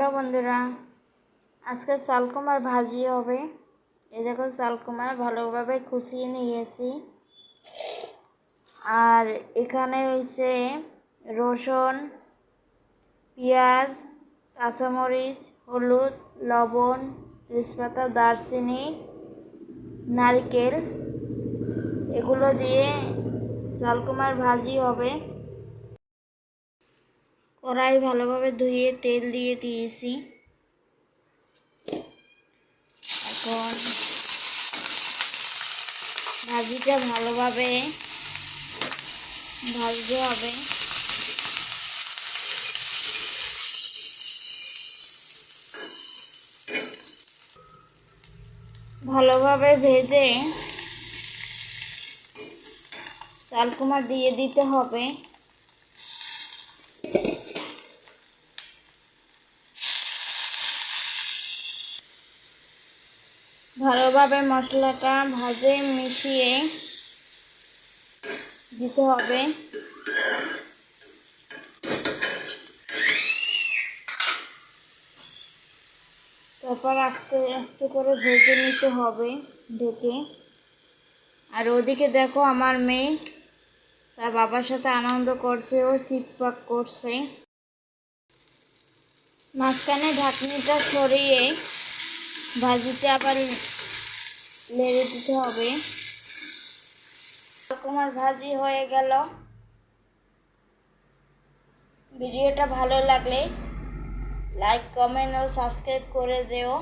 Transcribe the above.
Hello বন্ধুরা, আজকে চালকুমার ভাজি হবে। এই দেখো চালকুমার ভালোভাবে কুচিয়ে নিয়েছি। আর এখানে হয়েছে রসুন, পেঁয়াজ, কাঁচামরিচ, হলুদ, লবণ, তেজপাতা, দারচিনি, নারকেল, এগুলো দিয়ে চালকুমার ভাজি হবে। কড়াই ভালোভাবে ধুয়ে তেল দিয়ে দিয়েছি। এখন ভাজিটা ভালোভাবে ভাজতে হবে। ভালোভাবে ভেজে চালকুমার দিয়ে দিতে হবে। ভালোভাবে মশলাটা ভাজে মিশিয়ে দিতে হবে। তারপর আস্তে আস্তে করে ভেজে নিতে হবে ঢেকে। আর ওদিকে দেখো আমার মেয়ে তার বাবার সাথে আনন্দ করছে, ও চিৎপাক করছে। মাঝখানে ঢাকনিটা সরিয়ে ভাজিতে আবার নেড়ে দিতে হবে। চালকুমার ভাজি হয়ে গেল। ভিডিওটা ভালো লাগলে লাইক, কমেন্ট ও সাবস্ক্রাইব করে দিও।